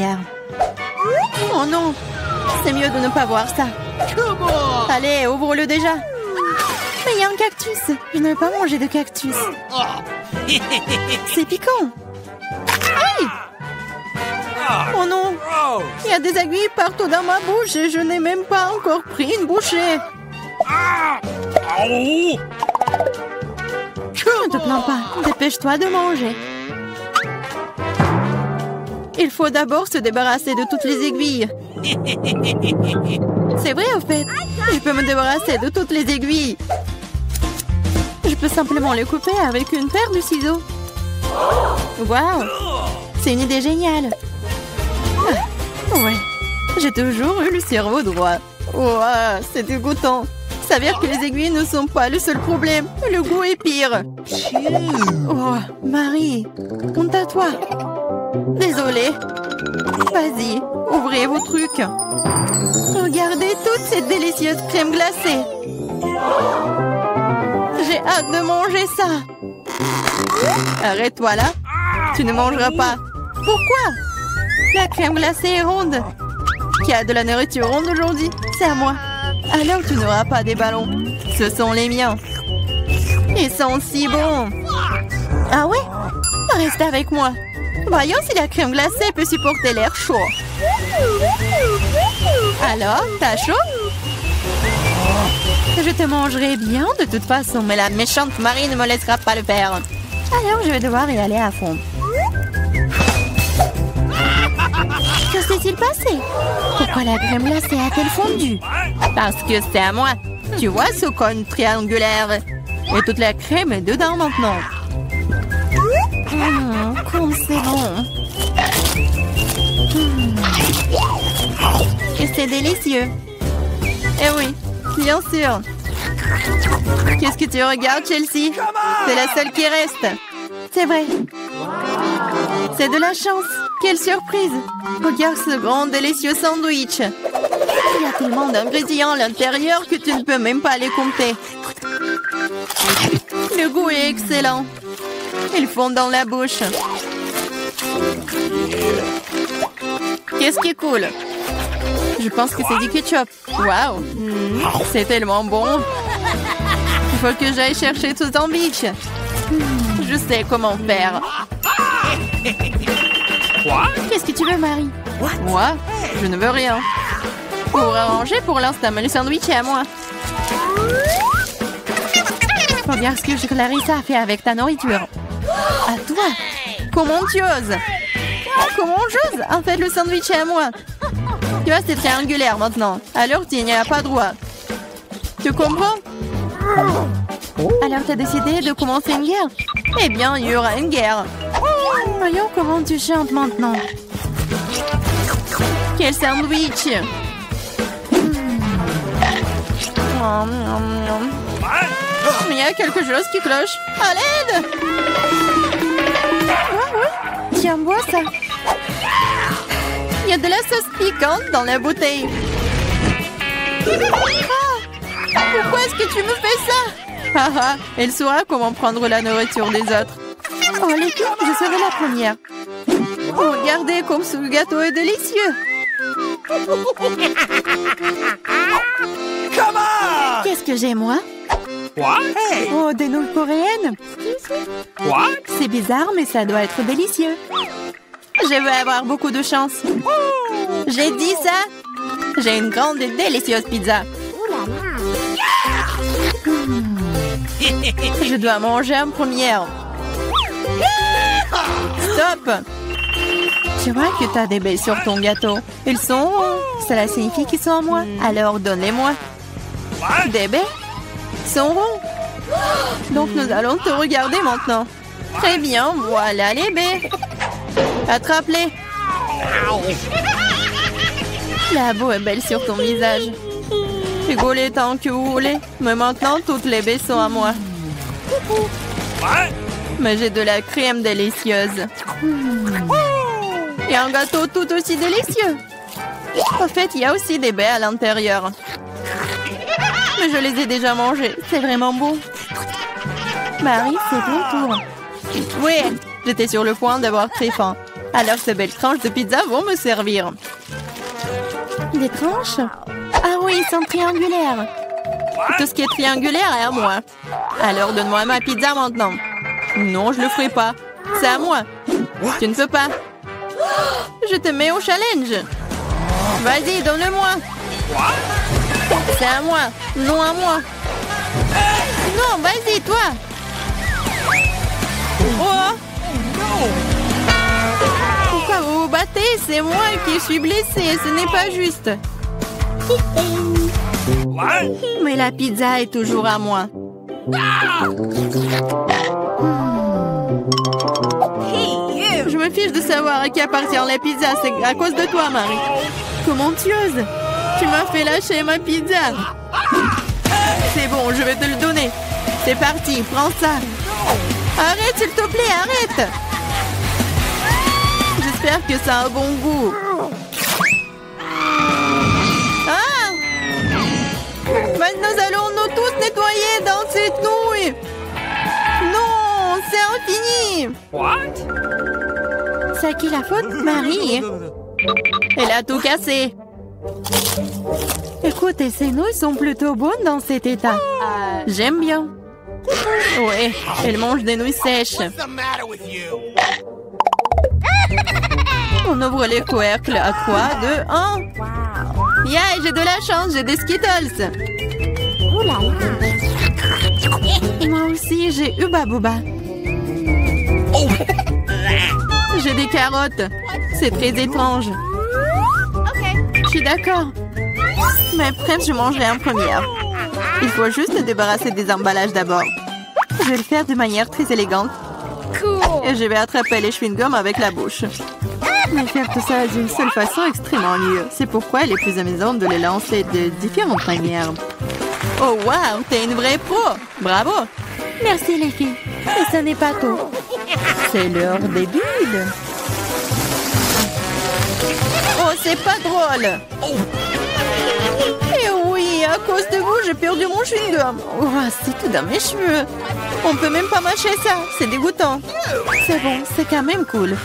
triangulaire. Oh non! C'est mieux de ne pas voir ça. Allez, ouvre-le déjà. Mais il y a un cactus. Je ne veux pas manger de cactus. C'est piquant. Aïe! Oh non! Il y a des aiguilles partout dans ma bouche et je n'ai même pas encore pris une bouchée. Ne te plains pas. Dépêche-toi de manger. Il faut d'abord se débarrasser de toutes les aiguilles. C'est vrai, au fait. Je peux me débarrasser de toutes les aiguilles. Je peux simplement les couper avec une paire de ciseaux. Waouh! C'est une idée géniale. Ah, ouais. J'ai toujours eu le cerveau droit. Wow, c'est dégoûtant. S'avère que les aiguilles ne sont pas le seul problème. Le goût est pire. Oh, Marie, honte à toi. Désolée. Vas-y, ouvrez vos trucs. Regardez toute cette délicieuse crème glacée. J'ai hâte de manger ça. Arrête-toi là. Tu ne mangeras pas. Pourquoi? La crème glacée est ronde. Qui a de la nourriture ronde aujourd'hui? C'est à moi. Alors tu n'auras pas des ballons. Ce sont les miens. Ils sont si bons. Ah ouais? Reste avec moi. Voyons si la crème glacée peut supporter l'air chaud. Alors, t'as chaud? Je te mangerai bien de toute façon, mais la méchante Marie ne me laissera pas le faire. Alors, je vais devoir y aller à fond. Que s'est-il passé? Pourquoi la crème glacée a-t-elle fondu? Parce que c'est à moi. Tu vois ce cône triangulaire? Et toute la crème est dedans maintenant. Comme c'est bon. Et c'est délicieux. Eh oui, bien sûr. Qu'est-ce que tu regardes, Chelsea? C'est la seule qui reste. C'est vrai. C'est de la chance. Quelle surprise. Regarde ce grand délicieux sandwich. Il y a tellement d'ingrédients à l'intérieur que tu ne peux même pas les compter. Le goût est excellent. Ils fondent dans la bouche. Qu'est-ce qui est cool? Je pense que c'est du ketchup. Waouh! C'est tellement bon. Il faut que j'aille chercher ce sandwich. Je sais comment faire. Qu'est-ce que tu veux, Marie? Moi? Je ne veux rien. Pour arranger pour l'instant, mais le sandwich est à moi. Regarde ce que Clarissa a fait avec ta nourriture. À toi? Comment tu oses? Comment j'ose? En fait, le sandwich est à moi. Tu vois, c'est triangulaire maintenant. Alors, tu n'y as pas droit. Tu comprends? Alors, tu as décidé de commencer une guerre? Eh bien, il y aura une guerre. Voyons comment tu chantes maintenant. Quel sandwich! Il y a quelque chose qui cloche. À l'aide! Ouais. Tiens, bois ça. Il y a de la sauce piquante dans la bouteille. Ah! Pourquoi est-ce que tu me fais ça? Haha, elle saura comment prendre la nourriture des autres. Oh, les filles, je serai la première. Regardez comme ce gâteau est délicieux. Qu'est-ce que j'ai, moi? Oh, des nouilles coréennes. C'est bizarre, mais ça doit être délicieux. Je vais avoir beaucoup de chance. J'ai dit ça. J'ai une grande et délicieuse pizza. Je dois manger en première. Stop! Tu vois que tu as des baies sur ton gâteau. Ils sont ronds. Cela signifie qu'ils sont à moi. Alors donne-les-moi. Des baies sont ronds. Donc nous allons te regarder maintenant. Très bien, voilà les baies. Attrape-les. La boue est belle sur ton visage. Rigolez tant que vous voulez. Mais maintenant, toutes les baies sont à moi. Mais j'ai de la crème délicieuse. Et un gâteau tout aussi délicieux. En fait, il y a aussi des baies à l'intérieur. Mais je les ai déjà mangées. C'est vraiment bon. Marie, c'est ton tour. Oui, j'étais sur le point d'avoir très faim. Alors ces belles tranches de pizza vont me servir. Des tranches? Ah oui, ils sont triangulaires. Tout ce qui est triangulaire est à moi. Alors donne-moi ma pizza maintenant. Non, je le ferai pas. C'est à moi. Tu ne peux pas. Je te mets au challenge. Vas-y, donne-le-moi. C'est à moi. Non à moi. Non, vas-y, toi. Oh. Pourquoi vous vous battez? C'est moi qui suis blessée. Ce n'est pas juste. Mais la pizza est toujours à moi. Je me fiche de savoir à qui appartient la pizza. C'est à cause de toi, Marie. Comment tu oses? Tu m'as fait lâcher ma pizza. C'est bon, je vais te le donner. C'est parti, prends ça. Arrête, s'il te plaît, arrête. J'espère que ça a un bon goût. Ah! Maintenant, nous allons nous tous nettoyer dans cette nouille. Non, c'est infini. C'est à qui la faute, Marie? Elle a tout cassé. Écoutez, ces nouilles sont plutôt bonnes dans cet état. J'aime bien. Ouais, elle mange des nouilles sèches. On ouvre les couvercles à 3, 2, 1. Yeah, j'ai de la chance, j'ai des Skittles. Moi aussi, j'ai Hubba Bubba. J'ai des carottes. C'est très étrange. Je suis d'accord. Mais presque, je mangerai en première. Il faut juste se débarrasser des emballages d'abord. Je vais le faire de manière très élégante. Et je vais attraper les chewing-gums avec la bouche. Mais faire tout ça d'une seule façon est extrêmement ennuyeux. C'est pourquoi il est plus amusant de les lancer de différentes manières. Oh wow, t'es une vraie pro. Bravo. Merci les filles. Mais ce n'est pas tout. C'est l'heure des bulles. Oh, c'est pas drôle. Et oui, à cause de vous, j'ai perdu mon chewing-gum. Oh, c'est tout dans mes cheveux. On peut même pas mâcher ça. C'est dégoûtant. C'est bon, c'est quand même cool.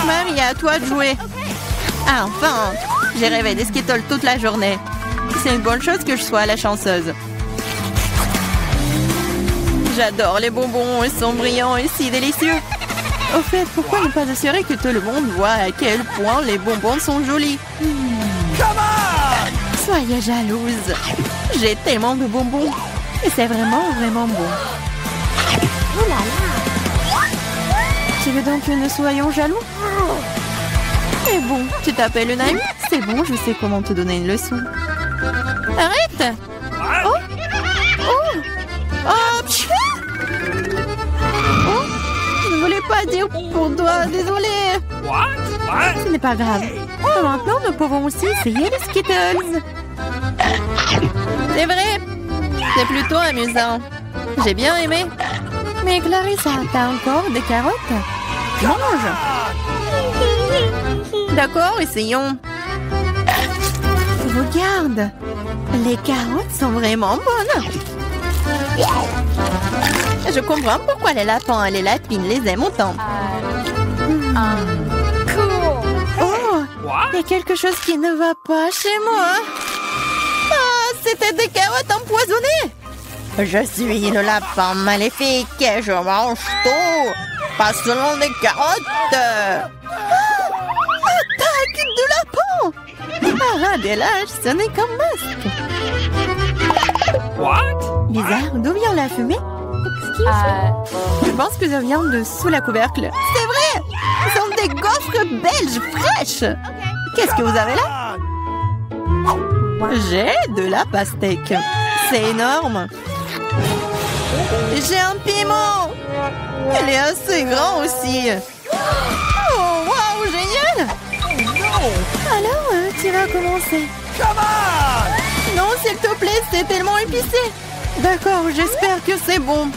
Mamie, à toi de jouer. Ah, enfin. J'ai rêvé des Skittles toute la journée. C'est une bonne chose que je sois la chanceuse. J'adore les bonbons. Ils sont brillants et si délicieux. Au fait, pourquoi ne pas assurer que tout le monde voit à quel point les bonbons sont jolis? Soyez jalouse. J'ai tellement de bonbons. Et c'est vraiment, vraiment bon. Oh là là. Tu veux donc que nous soyons jaloux? Et bon, tu t'appelles une amie? C'est bon, je sais comment te donner une leçon. Arrête! Oh! Oh! Oh! Pfiou! Oh! Je ne voulais pas dire pour toi, désolée. Ce n'est pas grave. Maintenant, nous pouvons aussi essayer les Skittles. C'est vrai. C'est plutôt amusant. J'ai bien aimé. Mais Clarissa, t'as encore des carottes? Mange. D'accord, essayons. Regarde. Les carottes sont vraiment bonnes. Je comprends pourquoi les lapins et les lapines les aiment autant. Oh, il y a quelque chose qui ne va pas chez moi. Ah, c'était des carottes empoisonnées. Je suis le lapin maléfique et je mange tout. Pas seulement des carottes. Attaque de lapin. Ah, des lâches, ce n'est qu'un masque. Bizarre, d'où vient la fumée? Je pense que ça vient de sous la couvercle. C'est vrai! Ce sont des gaufres belges fraîches! Qu'est-ce que vous avez là? J'ai de la pastèque. C'est énorme. J'ai un piment. Il est assez grand aussi. Oh, waouh, génial! Alors, tu vas commencer. Non, s'il te plaît, c'est tellement épicé. D'accord, j'espère que c'est bon.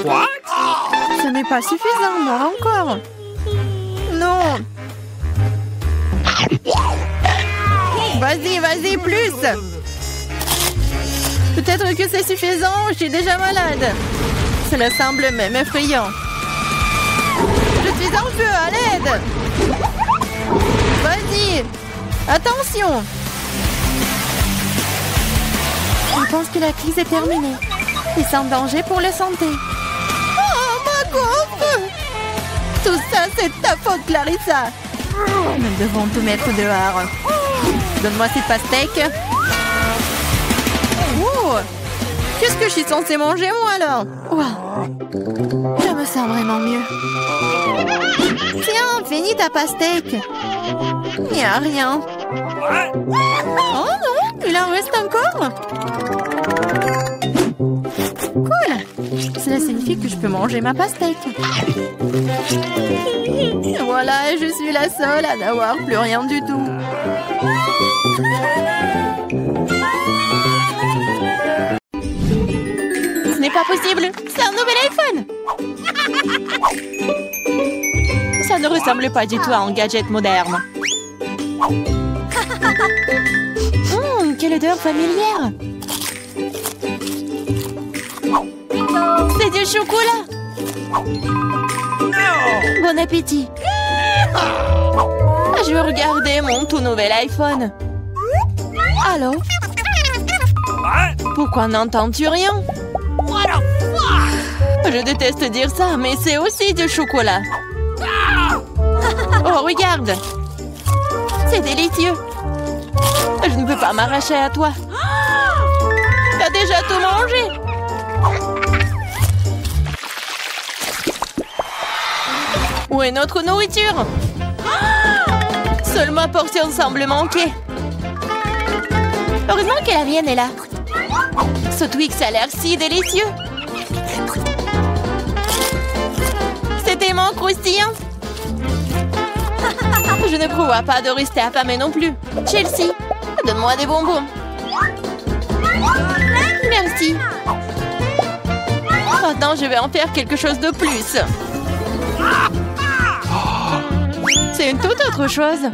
What? Ce n'est pas suffisant, moi encore. Non. Vas-y, vas-y, plus. Peut-être que c'est suffisant, je suis déjà malade. Cela semble même effrayant. Je suis en feu, à l'aide! Vas-y! Attention! Je pense que la crise est terminée. Et sans danger pour la santé. Oh, ma coupe! Tout ça, c'est ta faute, Clarissa! Nous devons tout mettre dehors. Donne-moi cette pastèque. Oh! Qu'est-ce que je suis censée manger, moi, alors? Wow. Je me sens vraiment mieux. Tiens, finis ta pastèque. Il n'y a rien. Oh non, il en reste encore. Cool. Cela signifie que je peux manger ma pastèque. Voilà, je suis la seule à n'avoir plus rien du tout. Ce n'est pas possible. C'est un nouvel iPhone. Ça ne ressemble pas du tout à un gadget moderne. Quelle odeur familière! C'est du chocolat! Bon appétit! Je veux regarder mon tout nouvel iPhone. Allô? Pourquoi n'entends-tu rien? Je déteste dire ça, mais c'est aussi du chocolat. Oh, regarde! C'est délicieux! Je ne peux pas m'arracher à toi. T'as déjà tout mangé. Où est notre nourriture? Seule ma portion semble manquer. Heureusement que la mienne est là. Ce Twix a l'air si délicieux. C'est tellement croustillant. Je ne prévois pas de rester affamée non plus. Chelsea, donne-moi des bonbons. Merci. Maintenant, je vais en faire quelque chose de plus. C'est une toute autre chose.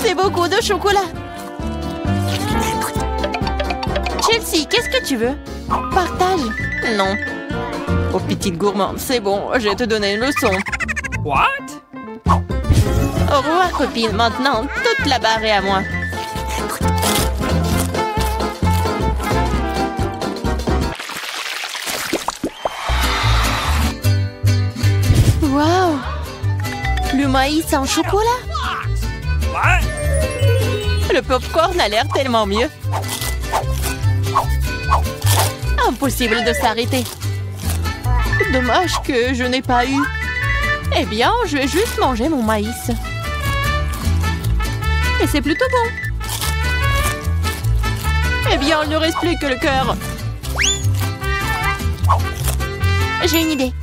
C'est beaucoup de chocolat. Chelsea, qu'est-ce que tu veux? Partage. Non. Oh, petite gourmande, c'est bon, je vais te donner une leçon. What? Au revoir, copine. Maintenant, toute la barre est à moi. Waouh! Le maïs en chocolat? What? Le popcorn a l'air tellement mieux. Impossible de s'arrêter. Dommage que je n'ai pas eu. Eh bien, je vais juste manger mon maïs. Et c'est plutôt bon. Eh bien, il ne reste plus que le cœur. J'ai une idée.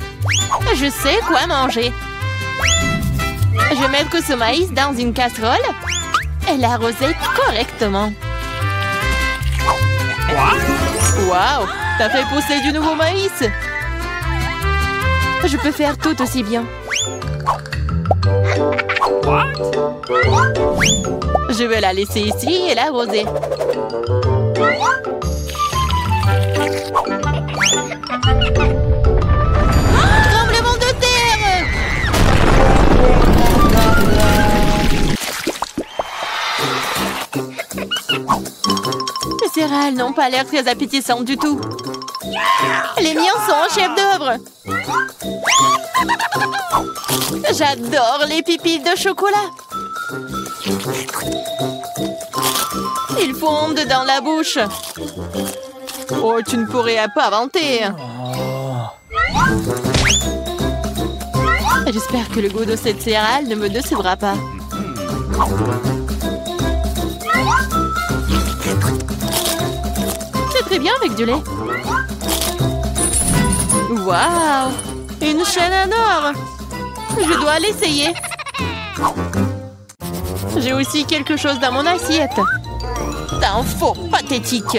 Je sais quoi manger. Je vais mettre ce maïs dans une casserole et l'arroser correctement. Waouh! T'as fait pousser du nouveau maïs! Je peux faire tout aussi bien. What? Je vais la laisser ici et l'arroser. Tremblement de terre! Les céréales n'ont pas l'air très appétissantes du tout. Les miens sont en chef-d'œuvre. J'adore les pipilles de chocolat. Ils fondent dans la bouche. Oh, tu ne pourrais pas vanter. J'espère que le goût de cette céréale ne me décevra pas. C'est très bien avec du lait. Waouh! Une chaîne en or! Je dois l'essayer. J'ai aussi quelque chose dans mon assiette. T'as un faux pathétique.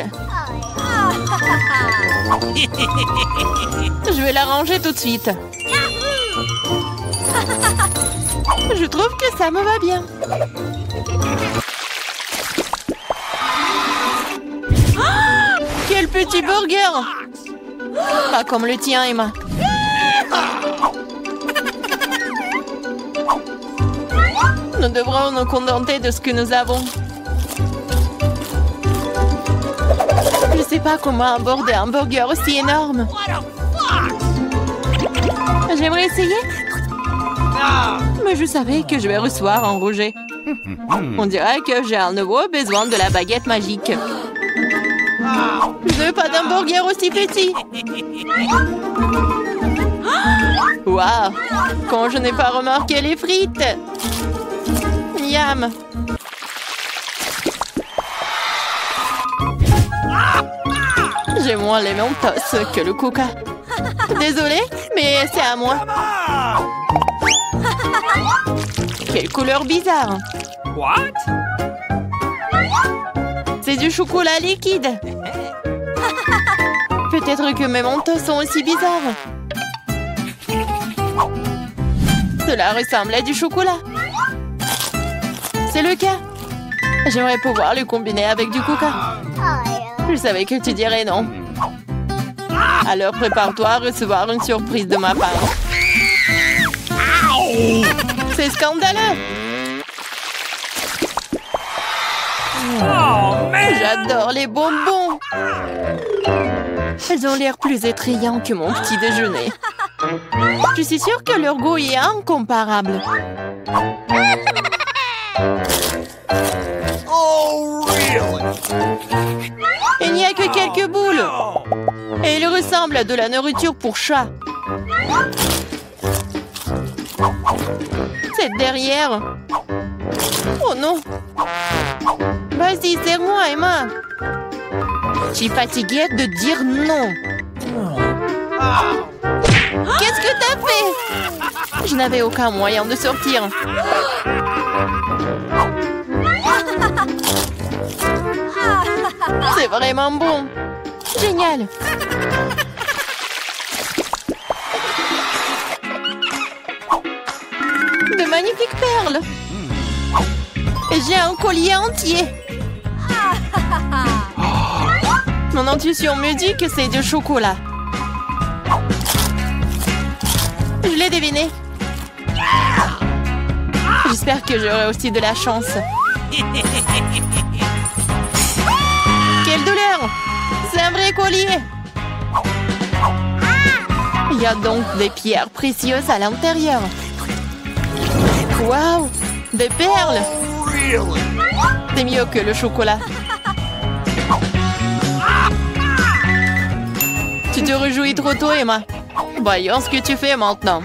Je vais la ranger tout de suite. Je trouve que ça me va bien. petit burger. Pas comme le tien, Emma. Nous devrons nous contenter de ce que nous avons. Je sais pas comment aborder un burger aussi énorme. J'aimerais essayer. Mais je savais que je vais recevoir un rejet. On dirait que j'ai un nouveau besoin de la baguette magique. Je veux pas d'un burger aussi petit. Waouh! Quand je n'ai pas remarqué les frites. Miam! J'ai moins les Mentos que le Coca. Désolée, mais c'est à moi. Quelle couleur bizarre. What? C'est du chocolat liquide. Peut-être que mes Mentos sont aussi bizarres. Cela ressemble à du chocolat. C'est le cas. J'aimerais pouvoir le combiner avec du Coca. Je savais que tu dirais non. Alors prépare-toi à recevoir une surprise de ma part. C'est scandaleux. Oh, man! J'adore les bonbons. Elles ont l'air plus attrayants que mon petit déjeuner. Je suis sûre que leur goût est incomparable. Oh, really? Il n'y a que quelques boules. Et ils ressemblent à de la nourriture pour chat. C'est derrière. Oh non. Vas-y, serre-moi, Emma. Je suis fatiguée de dire non. Qu'est-ce que t'as fait? Je n'avais aucun moyen de sortir. C'est vraiment bon. Génial. De magnifiques perles. Et j'ai un collier entier. Mon intuition me dit que c'est du chocolat. Je l'ai deviné. J'espère que j'aurai aussi de la chance. Quelle douleur! C'est un vrai collier! Il y a donc des pierres précieuses à l'intérieur. Waouh! Des perles! C'est mieux que le chocolat. Tu te réjouis trop tôt, Emma. Voyons ce que tu fais maintenant.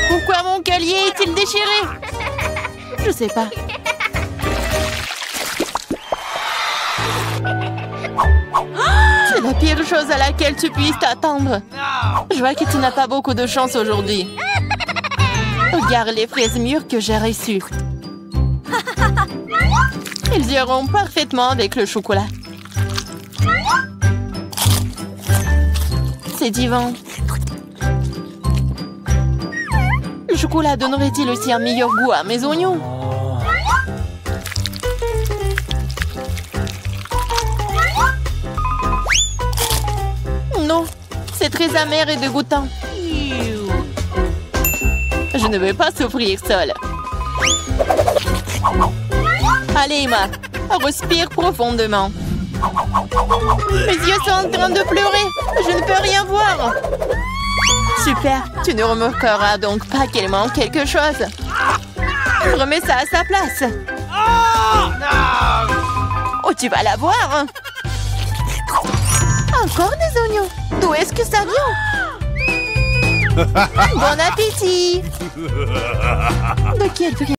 Pourquoi mon collier est-il déchiré? Je sais pas. C'est la pire chose à laquelle tu puisses t'attendre. Je vois que tu n'as pas beaucoup de chance aujourd'hui. Regarde les fraises mûres que j'ai reçues. Ils iront parfaitement avec le chocolat. C'est divin. Le chocolat donnerait-il aussi un meilleur goût à mes oignons? Non, c'est très amer et dégoûtant. Je ne veux pas souffrir seule. Allez, Emma, respire profondément. Mes yeux sont en train de pleurer. Je ne peux rien voir. Super, tu ne remarqueras donc pas qu'il manque quelque chose. Remets ça à sa place. Oh, tu vas la voir. Encore des oignons. D'où est-ce que ça vient? Bon appétit. De quel prix?